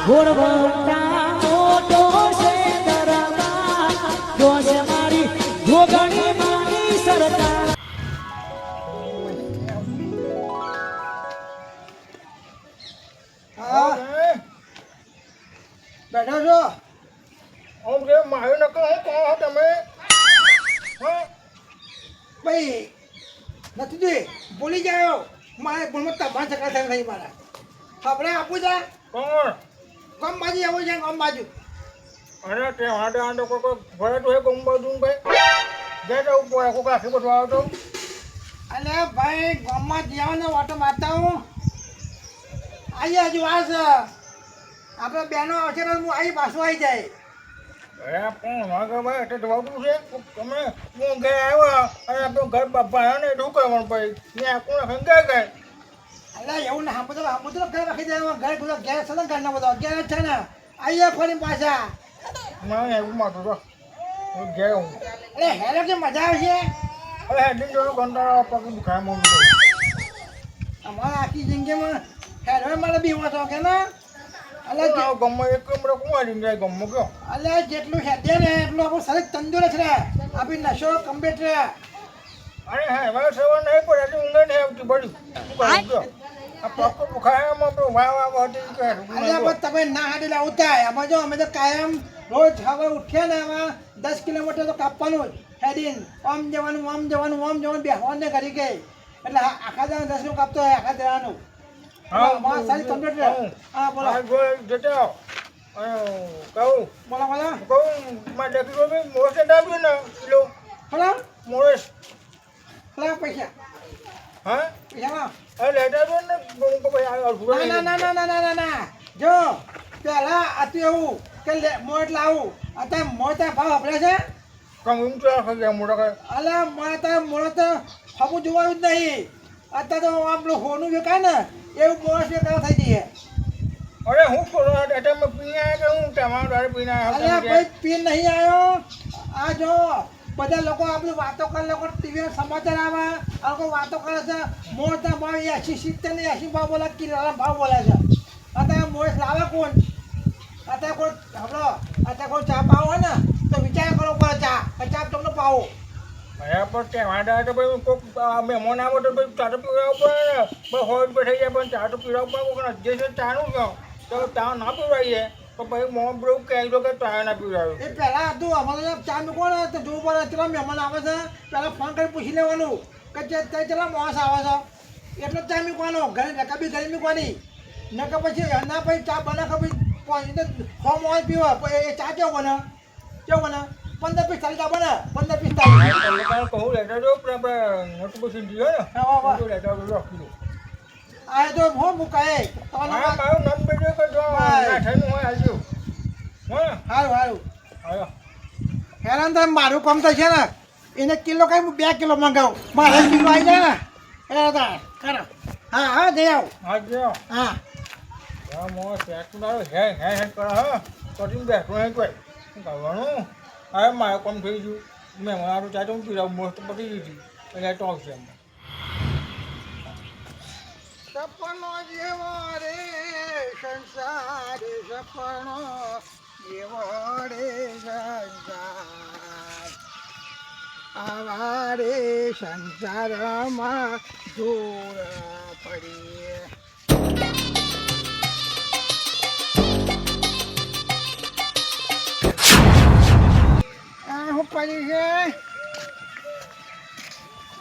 ઘોડવટા મોટો છે દરબાર જોશ મારી જોગણી માની સરકાર બેઠો છો આમ કે મારું નકર હું કહો તમે ભાઈ નથી જોઈ ભૂલી જાયો મારે ભૂલમાં તમારા ચક્કર થાય નહીં મારા આપણે આપું છે કોણ ગમ બાજુ આવું છે ગમ બાજુ અરે તે હાડે આંડો કોઈ ભરે તો એ ગમબાદું ભાઈ જે તો ઉપર કોઈ આખી બધું આવતો અને ભાઈ ગામમાં જ્યાં ને ઓટો મારતા હું આવી હજુ આ છે આપણે બહેનો આવશે ને હું આવી પાછું આવી જાય અરે પણ વાગે ભાઈ એટલે જવાબનું છે તમે હું ઘરે આવ્યા અને આપણું ઘર બાપા આવ્યા ને શું કરવાનું ભાઈ ત્યાં કોણ હંગાઈ ગઈ અરે એવું ને હા બધું ઘર રાખી દે ઘર બધો ઘેર છે ને ઘરના બધો અગિયાર છે ને આવીએ ફરી પાછા મને એવું માથું તો હું ઘેર હું અરે હેરો કે મજા આવશે અરે હેડી જોયું ઘંટા પગ દુખાય મમ્મી અમારા આખી જિંદગીમાં હેરો મારે બી હતો કે ના અલે ગમે એક કમરો કુંવારી જાય ગમો કયો અલે જેટલું હેડે ને એટલું આપણું શરીર તંદુરસ્ત રહે આપણી નશો કમ્પ્લીટ રહે અરે હા હવે સવાર નહીં પડે એટલે ઊંઘે નહીં આવતી બળી શું કરું કયો આ પગ તો દુખાય એમ આપણું વાહ હતી કે અરે પણ તમે ના હાડેલા ઉતાય આમાં જો અમે તો કાયમ રોજ હવે ઉઠ્યા ને આમાં 10 કિલોમીટર તો કાપવાનું જ હેડીન આમ જવાનું બેહવાનું ને કરી ગઈ એટલે આખા દાડા 10 કિલો કાપતો હોય આખા દાડાનું હા સારી કમ્પ્લીટ રહે હા બોલો જતો કહું બોલો કહું મારે ડેકી બી મોરસે ડાવ્યું ને કિલો બોલો મોરસ બોલો પૈસા હા પૈસા અરે લેટર પણ ને ભાઈ ના જો પેલા આતું એવું કે મોટ લાવું અત્યારે મોટા ભાવ આપણે છે કામ ઊંઘ તો આખા ગયા મોટા કાંઈ અલે મોડો તો હબું જોવાનું જ નહીં અત્યારે તો આપણું હોનું વેકાય ને એવું મોણસ વેકાવ થઈ જઈએ અરે હું કરો એટલે મેં પીને આવ્યા કે હું તમારું દાડે પીને અરે આવ્યા ભાઈ પીન નહીં આવ્યો આ જો બધા લોકો આપણી વાતો કરે લોકો ટીવી સમાચાર આવે આ લોકો વાતો કરે છે મોટા ભાવ 80 70 ને 80 ભાવ બોલે કિલોના ભાવ બોલે છે અત્યારે મોસ લાવે કોણ અત્યારે કોઈ હબળો અત્યારે કોઈ ચા પાવો ને તો વિચાર કરો પડે ચા તમને પાવો અરે પણ ત્યાં તો ભાઈ કોઈક મહેમાન આવે તો ભાઈ ચા તો પીવડાવવું પડે ને ભાઈ 100 રૂપિયા થઈ જાય પણ ચા તો પીવડાવવું પડે જે છે ચાનું કહો તો ચા ના પીવડાવીએ તો ભાઈ મોં બ્રોક કહેજો કે ચા ના પીવડાવ્યું એ પહેલાં હતું અમારે ચા મૂકો ને તો જોવું પડે ચલો મહેમાન આવે છે પહેલાં ફોન કરી પૂછી લેવાનું કે ચલા માણસ આવે છે એટલો જ ચા મૂકવાનો ઘરે નકા ઘરે મૂકવાની નકા પછી ના ભાઈ ચા બને કે ભાઈ ફોર્મ હોય પીવો એ ચા કેવો બને 15 ચાલી ચા બને 15 ચાલી તમને કાલે કહું લેટર જો પણ આપણે નોટ પછી દીધો ને લેટર રાખી આ તો હું મુકાય હા મારું નામ બેજો કે જો નાઠાનું હોય આજુ હા સારું આવ્યો હેરાન થાય મારું કામ તો છે ને એને કિલો કઈ 2 કિલો મંગાવું મારે કિલો આવી જાય ને એ હતા કરો હા જઈ આવ હા જો હા હા મો સેટ ના હે કરો હા કટિંગ બેઠો હે કોઈ શું કરવાનું હવે મારું કામ થઈ ગયું મેં મારું ચાટો પીરાવ મસ્ત પતી દીધી એટલે તો આવશે એમ સપનો જેવો રે સંસાર સપનો જેવો રે સંસાર આવા રે સંસારમાં દૂર પડીએ શું પડી છે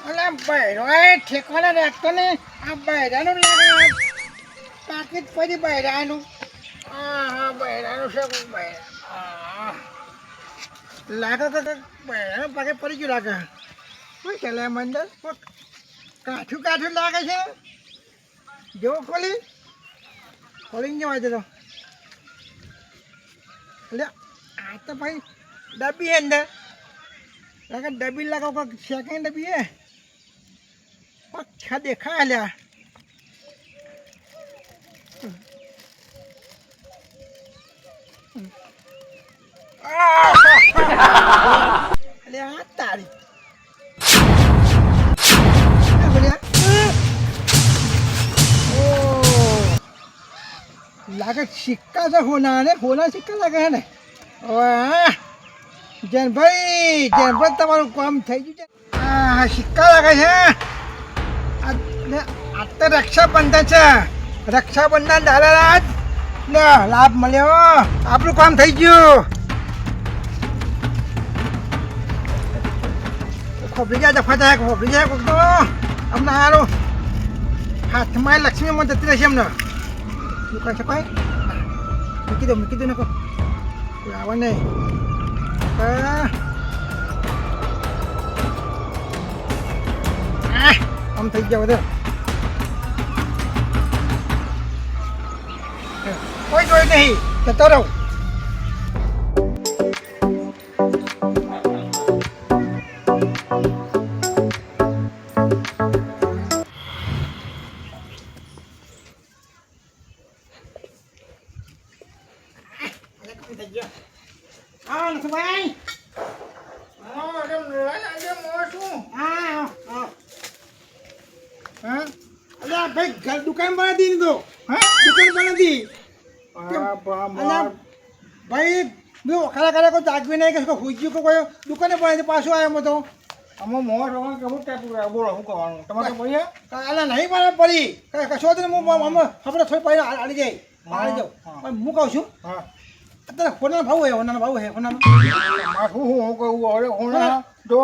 અલા બૈરો ઠેકવાના રાખતો ને આ બૈરાનું લાગે પાકીટ પડી બૈરાનું હા બૈરાનું છે બૈરા લાગે તો બૈરાનું પાકીટ પડી ગયું લાગે શું ચાલે મંદર કાઠું લાગે છે જેવો ખોલીને જવા દેતો એટલે આ તો ભાઈ ડબ્બી હે અંદર લાગે ડબ્બી લાગે કોઈ સેકન્ડ ડબ્બી હે પક્ષા દેખાય લ્યા અલે આ તારી લાગે સિક્કા છે હોના ને હોના સિક્કા લાગે છે ને હવે જયભાઈ તમારું કામ થઈ ગયું છે હા સિક્કા લાગે છે આ તો રક્ષાબંધન છે રક્ષાબંધન દાદા ને લાભ મળ્યો આપણું કામ થઈ ગયું ખોબરી જાય દફા થાય ખોબરી જાય કોક તો અમને સારું હાથમાં લક્ષ્મીમાં જતી રહેશે એમને શું કહે છે ભાઈ મૂકી દો નાખો કોઈ આવે નહીં આમ થઈ ગયા બધે કોઈ જોઈ નહીં જતો રહું હા નથુભાઈ અલ્યા ભાઈ દુકાન બનાવી દીધી તો દુકાન બનાવી ભાઈ જો ખરા કોઈ જાગવી નહીં કે હુજ્યું કે કોઈ દુકાને બનાવી પાછું આવ્યો તો અમે મોર રવા કેવું ટાઈપ બોલો શું કરવાનું તમારે પૈસા અલા નહીં મને પડી કશો તો હું આપણે થોડી પૈસા આડી જાય આડી જાઉં પણ હું કહું છું હા અત્યારે હોનાનો ભાવ હે હોનાનો માથું હું કહું અરે હોના જો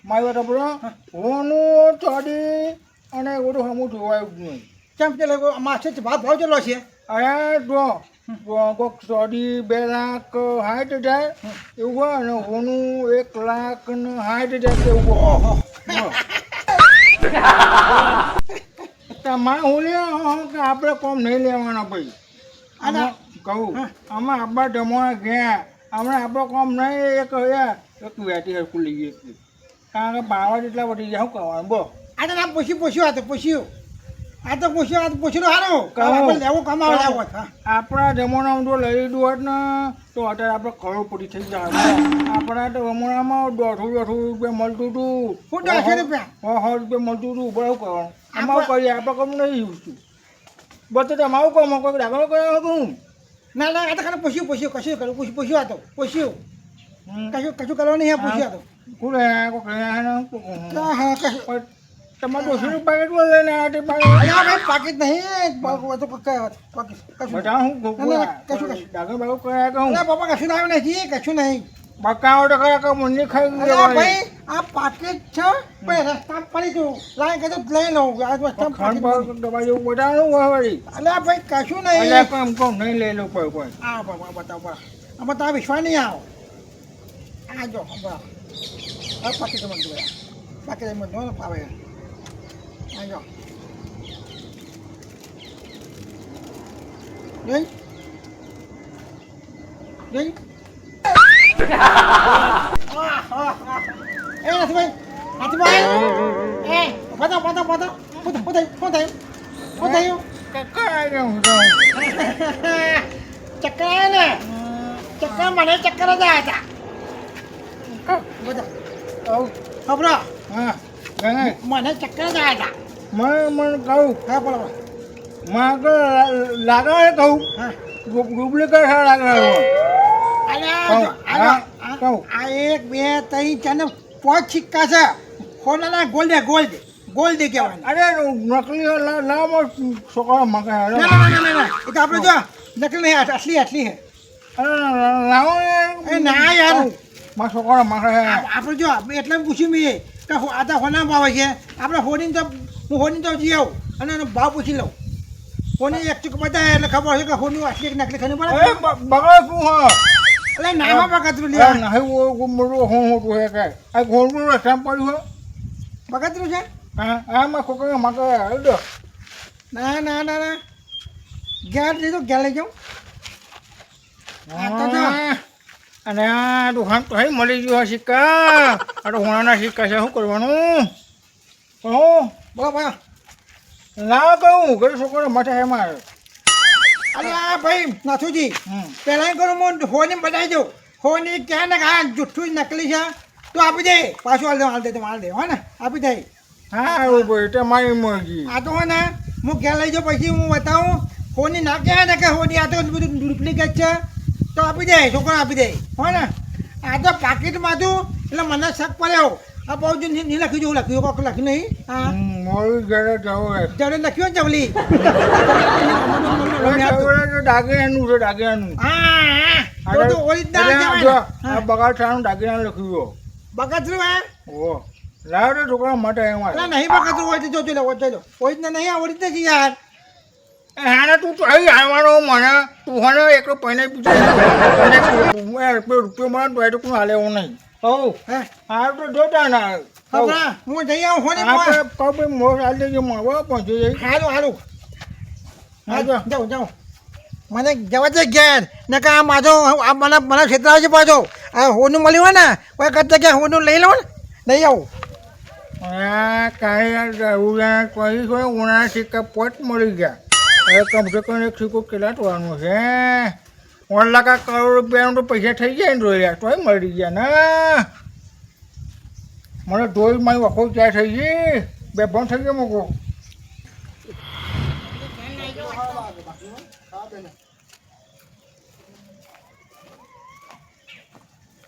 મારી વાત આપણો હોનું ચડી અને બધું હમું જોવાયું જ નહીં કેમ પેલો માછે ભાવ ચેલો છે અરે જો કોઈક ચડી 2 લાખ 60,000 એવું હોય અને હોનું 1,60,000 એવું ઓહો તમારે હું લે કે આપણે કોમ નહીં લેવાના ભાઈ અને કહું આમાં આપણા જમવા ગયા હમણાં આપણો કોમ નહીં એક વેટી હરકું લઈએ કારણ કે બાવા જેટલા વધી જાય શું કરવાનું બો આ તો ના પૂછ્યું આ તો પૂછ્યું સારું લેવું કમાવા લેવો આપણા જમાનામાં જો લઈ લીધું હોત ને તો અત્યારે આપણે કરોડપતિ થઈ જાય આપણા તો જમાનામાં 150 રૂપિયા મળતું હતું 150 રૂપિયા 100 રૂપિયા મળતું હતું બરાબર કરવાનું અમારું કરીએ આપણે કમ નહીં યુઝતું બસ તો તમારું કામ કોઈ દાખલો કર્યો હતું ના આ તો ખાલી પૂછ્યું કશું કરું પૂછ્યું આ તો પૂછ્યું કશું કરવાનું નહીં પૂછ્યું આ તો કોણ હા તમારે 200 રૂપિયા પેકેટ લઈને પાકીટ નહીં બધા હું દાખલ બાગો કર્યા કહું બાપા કશું આવ્યું નથી કશું નહીં બકાવો તો ખરા કે મને ખાઈ ભાઈ આ પાકીટ છે ભાઈ રસ્તા પડી ગયું લાઈ કદું લઈ લઉં આ રસ્તા દવા જેવું બધાનું હોય વળી અલ્યા ભાઈ કશું નહીં અલ્યા કેમ કહું નહીં લઈ લો કોઈ હા બાબા બતાવો આમાં તારા વિશ્વાસ નહીં આવો આ જો બરાબર આ પાકીટ મને જોયા પાકીટ મને જોવા ફાવે આ જો નહીં નહીં નથુભાઈ એ બતાવ ચક્કર ને ચક્કર મને ચક્કર જ આવ્યા હતા બતાવ ખબરો હા મને ચક્કર જ આવ્યા હતા મને કહું હા બોલો મારે લાગે કહું હા ડુપ્લિકેટ લાગે આ 1 2 3 4 5 સિક્કા છે ખોનાના ગોલ્ડ કહેવાય અરે નકલી લાવો છોકરા મગે ના એ તો આપણે જો નકલી નહીં આટલી હે લાવો એ ના યાર મારા છોકરા મગે આપણે જો એટલે પૂછ્યું મેં કે આ તો હોના ભાવ છે આપણે હોની તો જઈ આવું અને એનો ભાવ પૂછી લઉં હોની એક ચૂક બતાવે એટલે ખબર છે કે હોની આટલી નકલી ખરી પડે બગડ શું હા એટલે નામાં બગતરું લે નહીં મોટું હું મોટું હે કે આ ઘોડનું રસ્તા પડ્યું હે બગતરું છે હા મારા છોકરા મગે દો ના ઘેર લીધો ઘેર લઈ જાઉં અને આ દુકાન તો હઈ મળી ગયો સિક્કા આ તો હોણાના સિક્કા છે શું કરવાનું બોલો ભાઈ ના કહું ઘરે છોકરો મઠે હે મારે અરે આ ભાઈ નાથુજી પહેલાં કરું હું હોની બતાવી દઉં હોની ક્યાં ને હા જુઠ્ઠું જ નકલી છે તો આપી દે પાછું હાલ દે હો ને આપી દે હા ભાઈ તમારી મરજી આ તો હો ને હું ઘેર લઈ જાઉં પછી હું બતાવું હોની ના કહેવાય ને કે હોની આ તો બધું ડુપ્લિકેટ છે તો આપી દે છોકરા આપી દે હો ને આ તો પાકીટમાં હતું એટલે મને શક પડ્યો આ બહુ જ નહીં લખ્યું જેવું લખ્યું કોક લખ્યું નહીં હા મોડું ઘરે જવું જડે લખ્યું ને જવલી દાગીનાનું છે દાગીનાનું હા તો ઓરિજિનલ કહેવાય બગાસાનું દાગીના લખ્યું બગતરું હે ઓ લાવ તો છોકરા માટે એમાં એટલે નહીં બગતરું હોય તો જોજો લો ઓરિજિનલ નહીં આ ઓરિજિનલ છે યાર હાને તું તો અહીં આવવાનો મને તું હને એકલો પૈને રૂપિયો મળે તો એ તો કોઈ હાલે એવું નહીં હો હે હા તો જોતા ના ખબરા હું જઈ આવું હોની આપણે કઈ મોર હાલ દેજો મળવા પહોંચી જઈ હારું હારું હા જાઉં જાઉં મને જવા દે ઘેર ને કે આ માધો આ મને ક્ષેત્ર છે પાછો આ હોનું મળ્યું હોય ને કોઈ કરતા કે હોનું લઈ લઉં ને લઈ આવું કાંઈ યાર કોઈ કોઈ ઉનાળા સિક્કા પોટ મળી ગયા હવે કમસે કમ એક સિક્કો કેટલા ટવાનું છે 1 લાખ કરોડ રૂપિયાનું તો પૈસા થઈ જાય ને રોયા તોય મળી ગયા ને મને ઢોલ મારી વખો ત્યાં થઈ ગઈ બે ભણ થઈ ગયો મૂકો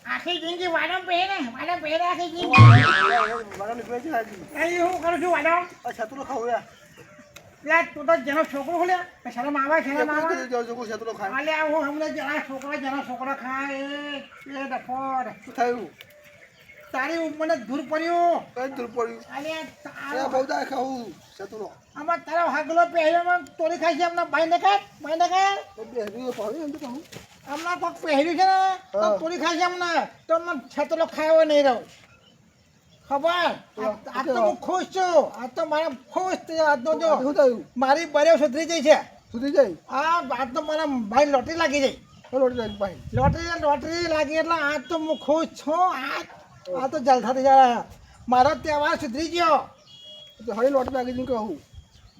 આખી જિંદગી વાડમ પહેરે આખી જિંદગી હું કરું છું વાડમ છતરો ખાવ લે તું તો જેનો છોકરો ખોલ્યા શરમ આવે છતરો ખાય અલે હું હમણાં જેના છોકરા ખાય એ ડફોર શું થયું તારી ઉંમરને દૂર પડ્યું કઈ દૂર પડ્યું અલે બહુ દા ખાવું છતરો આમાં તારો હાગલો પહેર્યો તોડી ખાઈ છે હમણાં ભાઈને કાઢ કહું હમણાં કોક પહેર્યું છે ને તો તોડી ખાઈ છે હમણાં તો મને છતરો ખાયો નહીં રહું ખબર આ તો હું ખુશ છું આ તો મારા ખુશ થયો આજનો જો શું થયું મારી બરે સુધરી જાય છે સુધી જાય આજ તો મારા ભાઈ લોટરી લાગી જાય લોટ જાય ભાઈ લોટરી લાગી એટલે આજ તો હું ખુશ છું આ તો જલસા થઈ જાય મારો તહેવાર સુધરી ગયો હવે લોટ લાગી જઈને કહું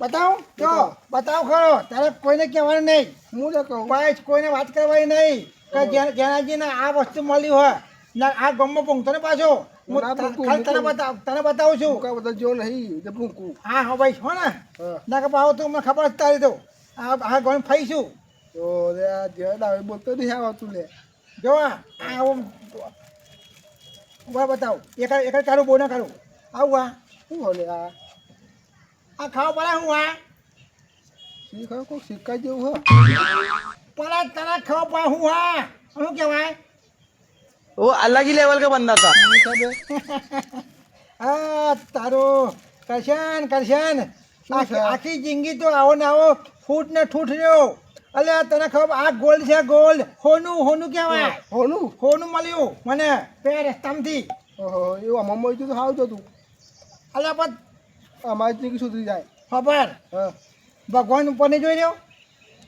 બતાવું જો બતાવ ખરો તારે કોઈને કહેવાનું નહીં હું ને કહું ભાઈ કોઈને વાત કરવાની નહીં કે જેનાજીને આ વસ્તુ મળી હોય ને આ ગમમાં પૂંઘતો ને પાછો હું ખાલી તને બતાવું છું કાંઈ બધા જો નહીં તે ભૂકું હા હા ભાઈ છો ને ના કે પાવ તું મને ખબર જ તારી તો આ ગણ ફઈશું તો રે આ ધ્યાન આવે બોલતો નહીં આવતું લે જો આ બતાવ એક કાઢું બહુ ના કાઢું આવું શું બોલે આ ખાવા પડે હું શી ખબર કોઈ સિક્કા જેવું હોય પડે તને ખાવા પડે હું શું કહેવાય वो अलग ही लेवल का बंदा था હા તારો કરશન આખી જિંદગી તો આવો ને આવો ફૂટ ને ઠૂઠ રહ્યો અલે તને ખબર આ ગોલ્ડ છે ગોલ્ડ હોનું કહેવાય હોનું મળ્યું મને પેર રસ્તામાંથી ઓહો એવું આમાં મળી ગયું તો સારું હતું અલે પણ અમારી જિંદગી સુધરી જાય ખબર હા ભગવાન ઉપર નહીં જોઈ રહ્યો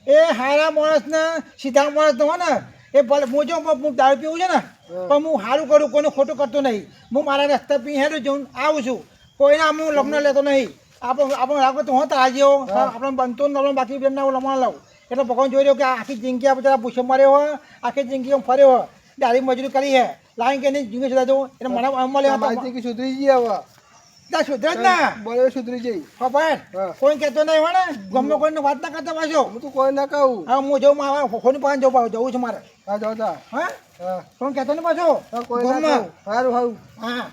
એ હારા માણસને સીધા માણસ તો હોય ને એ ભલે હું જો હું દારૂ પીવું છે ને પણ હું સારું કરું કોઈને ખોટું કરતો નહીં હું મારા રસ્તા પી હેડું છું આવું છું કોઈના હું લગ્ન લેતો નહીં આપણે રાખો તો હું તારા જેવો આપણે બનતો ને બાકી બેનના હું લમણ લઉં એટલે ભગવાન જોઈ રહ્યો કે આખી જિંદગી આપણે જરા પૂછે માર્યો હોય આખી જિંદગી હું ફર્યો હોય દારી મજૂરી કરી હે લાઈન કે નહીં જિંદગી સુધા જવું એટલે મને મળે અમારી જિંદગી સુધરી ગઈ હવે ત્યાં સુધરે જ ના બરાબર સુધરી જઈ ખબર કોઈ કહેતો નહીં હોય ને ગમે કોઈને વાત ના કરતા પાછો હું તો કોઈ ના કહું હા હું જવું મારે ખોની પાસે જવું છે મારે હા જાઓ તા હા હા કોઈ કહેતો નહીં પાછો કોઈ ના કહું સારું સારું હા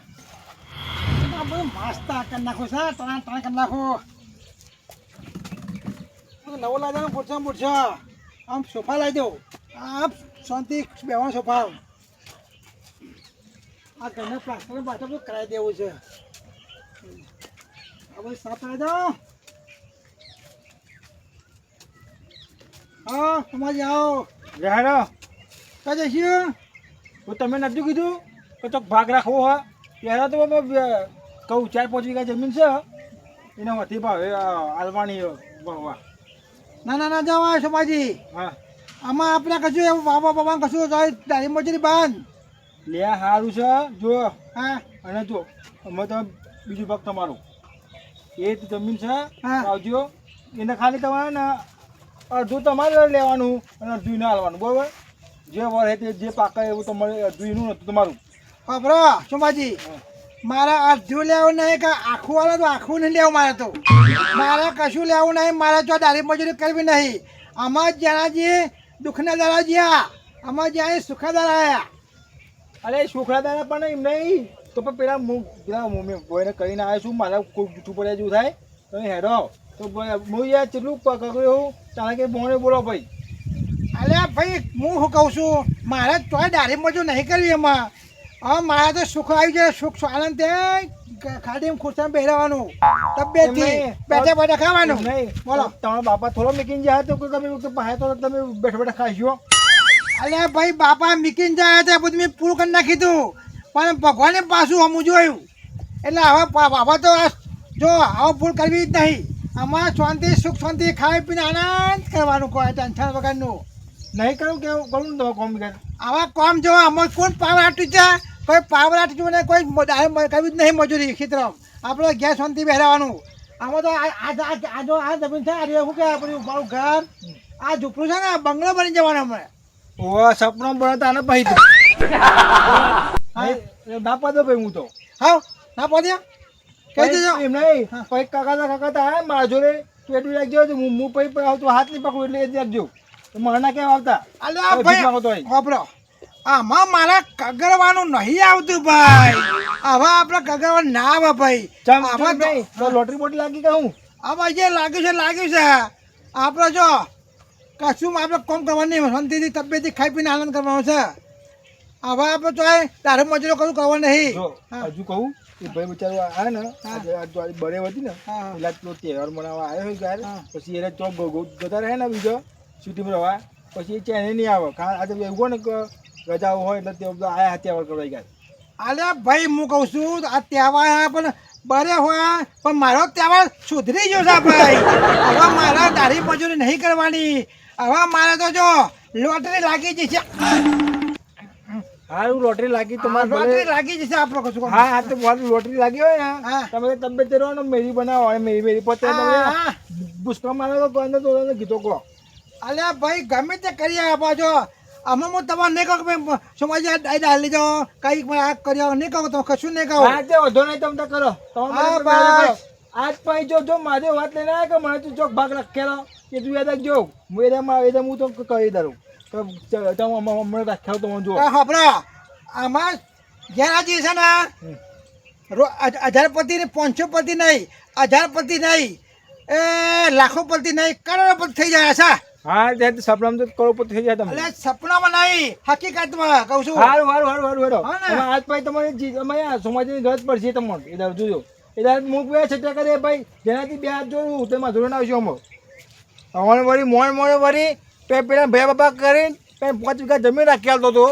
બધું માસ્તા કરી નાખો છે તણા કરી નાખો નવો લાવી દો પૂછો આમ સોફા લાવી દો આમ શાંતિ બેવાનો સોફા આ ઘરના પ્લાસ્ટર પાછળ બધું કરાવી દેવું છે આ બધું સાફ કરાવી દો હા તમારી આવો રહેલો ક્યાં જઈશું તો તમે નથી કીધું કે તો ભાગ રાખવો હોય પહેલાં તો કહું 4-5 વીઘા જમીન છે એને વધી ભાવે આલવાની ભણવા ના જવા સોમાજી હા આમાં આપણે કશું એવું બાબા કશું તારી મજૂરી બાંધ લે સારું છે જો હા અને જો અમે તમે બીજું ભાગ તમારું એ જમીન છે હા. આવજો એને ખાલી તમારે ને અડધું તમારે લેવાનું અને અડધું એને હાલવાનું બરાબર જે વર તે જે પાકે એવું તમારે અડધું એનું નથી તમારું ખબરો સોમાજી મારે અડધું લેવું નહીં કે આખું વાળો તો આખું નહીં લેવું મારે તો મારે કશું લેવું નહીં મારે જો દારી મજૂરી કરવી નહીં આમાં જ્યાંજી દુઃખના દાડા જ્યાં આમાં જ્યાં સુખના દાડા આવ્યા અરે સુખડાદાના પણ એમ નહીં તો પણ પેલા મેં બોયને કહીને આવ્યો છું મારા કોઈ જૂઠું પડે જેવું થાય તમે હેડો તો હું યાર કેટલું કર્યું તારે કે બોને બોલો ભાઈ અલ્યા ભાઈ હું શું કહું છું મારે તોય દારી મજૂર નહીં કરવી એમાં હવે મારે તો સુખ આવી જાય સુખ આનંદ તે ખાડીમાં ખુરશામાં બેહવાનું તબિયતથી બેઠા બેઠા ખાવાનું નહીં બોલો તમારા બાપા થોડો મૂકીને જાય તો તમે પાસે તો તમે બેઠા બેઠા ખાઈશો અલ્યા ભાઈ બાપા મીકીને જાય હતા બધું મેં પૂરું કરી નાખી હતું પણ ભગવાને પાછું હમું જોયું એટલે હવે બાપા તો જો આવો ભૂલ કરવી જ નહીં આમાં શાંતિ સુખ શાંતિ ખાઈ પીને આનંદ કરવાનું કોઈ ટેન્શન વગરનું નહીં કરું કેવું કરું ને તમે કોમ કર આવા કામ જો આમાં કોણ પાવર આટું છે કોઈ પાવર આટું ને કોઈ કરવી જ નહીં મજૂરી ખેતરમાં આપણે ઘેર શાંતિ બેહરાવાનું આમાં તો આ જમીન છે આ શું કહેવાય આપણું મારું ઘર આ ઝૂંપડું છે ને બંગલો બની જવાનું અમે ઓ સપનો બનતા આને પછી ના પાડો ભાઈ હું તો હા ના પહોંચ્યા કહી દેજો એમ નહીં પછી કાકા આવે મારા જોડે પેટું રાખજો હું પછી પણ આવતું હાથ નહીં પકડું એટલે એ જ રાખજો તો મારના કેમ આવતા અલ્યા ભીખ માંગો તો ભાઈ ખબરો આમાં મારા કગરવાનું નહીં આવતું ભાઈ આવા આપણે કગરવાનું ના આવે ભાઈ આમાં તો લોટરી બોટરી લાગી કે હું આમાં જે લાગ્યું છે આપણે જો કશું આપણે કોમ કરવાનું નહીં શાંતિથી તબિયતથી ખાઈ પીને આનંદ કરવાનો છે હવે આપણે તો તારે મજૂરો કરું કરવાનું નહીં જો હજુ કહું એ ભાઈ બિચારો આવે ને બરે હતી ને પેલા પેલો તહેવાર મનાવવા આવ્યો હોય ત્યારે પછી એને ચોક જતા રહે ને બીજો સિટીમાં રહેવા પછી એ ચેને નહીં આવે કારણ આજે એવું ને કે રજાઓ હોય એટલે તે બધા આયા તહેવાર કરવા ગયા અલ્યા ભાઈ હું કહું છું આ તહેવાર પણ બરે હોય પણ મારો તહેવાર સુધરી ગયો છે ભાઈ હવે મારા દાઢી મજૂરી નહીં કરવાની હવે મારે તો જો લોટરી લાગી જશે હારું લોટરી લાગી તમારે લોટરી લાગી જશે આપણો કશું હા હા તો લોટરી લાગી હોય ને હા. તમે તબિયત રહો ને મેરી બનાવો હોય મેરી પોતે તમે ભૂસકા મારો તો અંદર તો કીધો કહો અલ્યા ભાઈ ગમે તે કરી આપો છો આમાં હું તમારે નહીં કહું કે ભાઈ સમાજ ડાલી જાઓ કંઈક આ કર્યો નહીં કહું તો કશું નહીં કહું હા તે વધો નહીં તમે કરો હા, બસ. આજ પછી જો મારે વાત લઈને આવ્યા કે મને તું ચોક ભાગ રાખેલો કે તું યાદ રાખજો હું હું તો કહી દઉં હમણાં રાખ્યા તો જો હપરા આમાં જ્યાં છે ને હજારપતિ ને 500પતિ નહીં હજારપતિ નહીં એ લાખોપતિ નહીં કરોડપતિ થઈ જાય છે હા તે સપનામાં તો કરોડપતિ થઈ જાય તમે એટલે સપનામાં નહીં હકીકતમાં કહું છું હારું હેડો હા ને? આજ પછી તમારે સમાજની ગરજ પડશે તમને એ દર જોજો એ દર હું બે છટા કરે ભાઈ જેનાથી બે હાથ જોયું તેમાં ધોરણ આવશે અમે અમારે વળી મોડે વળી પેલા ભાઈ બાપા કરીને 5 વીઘા જમીન રાખી આવતો હતો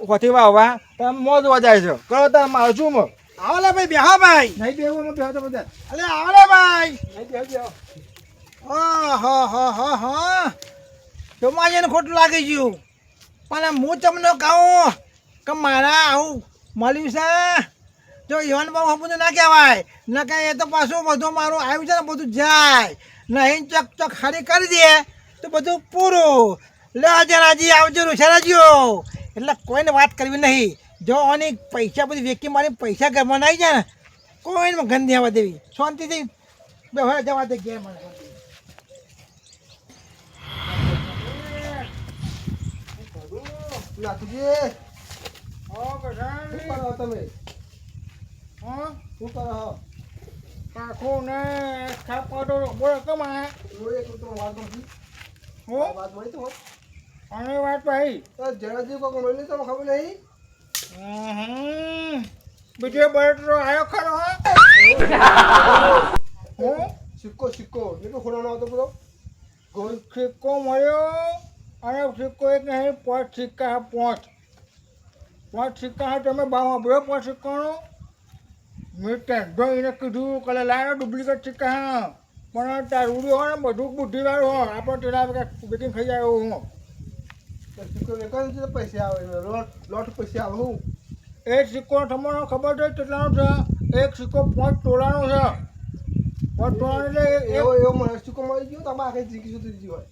હોથી વાવવા તમે મોજ જાય છે કરો તો મારું શું માં આવો લે ભાઈ બેહો ભાઈ નહીં બેવું અમે બેહો તો બધા અલે આવો લે ભાઈ નહીં બેહો ઓહો સમાજને ખોટું લાગી ગયું પણ હું તમને કહું કે મારા આવું મળ્યું છે જો ઈવન બહુ બધું ના કહેવાય ના કે એ તો પાછું બધું મારું આવ્યું છે ને બધું જાય નહીં ચક ખાલી કરી દે તો બધું પૂરું લે જરાજી આવજો રૂછરાજીઓ એટલે કોઈને વાત કરવી નહીં જો આની પૈસા બધી વેકી મારી પૈસા ઘરમાં આવી જાય ને કોઈને ગંધી આવવા દેવી શાંતિથી બે હવે જવા દે ઘેર મને શાંતિ. લાખુજી ઓ કસાણ શું કરો તમે હા શું કરો કાકો ને ખાપડો બોલો કમા હું એક તો વાત નથી હો વાત મળી તો અને વાત ભાઈ જણાજી કોઈ મળી તો ખબર નહીં બીજો બળતરો આવ્યો ખરો હું સિક્કો એ તો ખોરાનો આવતો પૂરો ગોલ સિક્કો મળ્યો અને સિક્કો એક નહીં 5 સિક્કા 5 સિક્કા તમે ભાવ સાંભળ્યો 5 સિક્કાનો મેં ટેન્ડો એને કીધું કે લાવ્યો ડુપ્લિકેટ સિક્કા હા પણ તારું હોય ને બધું બુદ્ધિવાળું હોય આપણે તેના બેકિંગ ખાઈ જાય એવું હું સિક્કો વેચાણ છે પૈસા આવે લોટ પૈસા આવે હું એક સિક્કો તમને ખબર છે કેટલાનો છે એક સિક્કો 5 તોલાનો છે 5 તોલાનો એટલે એવો મને સિક્કો મળી ગયો તમે આખી જીકી સુધી હોય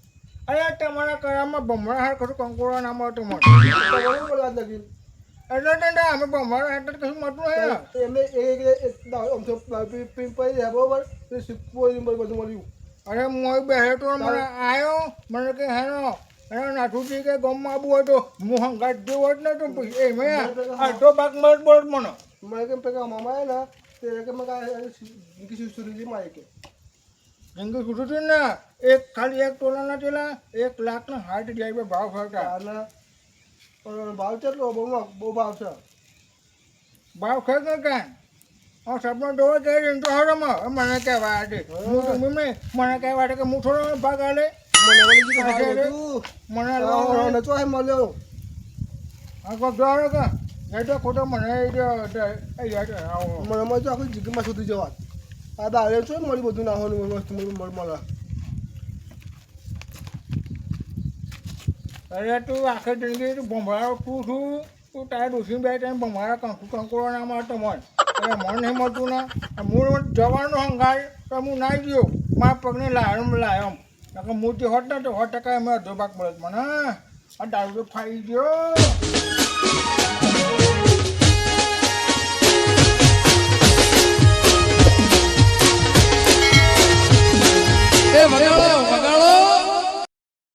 અરે તમારા કરામાં ભમણા હાર કશું કંકોડા ના મળે તો મળે તો બરોબર વાત લગી એટલે તને અમે ભમાવા એટલે કશું મળતું નહીં ને. એમને આમ તો પડી રહ્યા બરોબર એ સિક્કો બધું મળ્યું અરે હું બેસે તો મને આવ્યો મને કે હેનો એનો નાથુજી કે ગામમાં આવવું હોય તો હું હંગાત જેવો જ ને તો પછી એ મેં અડધો ભાગ મળે બોલ મને મને કેમ પેલા મામા આવ્યા ને તે કે મને સુરી મારે કે જિંદગી છૂટું છું ને એક ખાલી એક તોલાના તેલા 1,60,000 જાય ભાવ ફરતા આના પણ ભાવ કેટલો બહુ ભાવ છે ભાવ ખર કાંઈ હા સપનો જોવો કે તો હરમ મને કહેવા આજે હું તો મને કહેવા કે હું થોડો ભાગ આલે મને નતો હે મળ્યો આ કોક જોડે કે એ તો ખોટો મને આવો મને મળે આખું જિંદગીમાં સુધી જવા આ દાડે છો મળી બધું નાખવાનું વસ્તુ મળે અરે તું આખી જિંદગી તું ભમરાઓ તું તારે ડોસી બે ટાઈમ ભમરા કંકોળો ના મારતો મન અરે મન નહીં મળતું ને હું જવાનું હંગાય તો હું નાઈ ગયો મારા પગને લાયો હું તે હોત ને તો 100% અમે અડધો ભાગ મળે મને આ દારૂ તો ખાઈ ગયો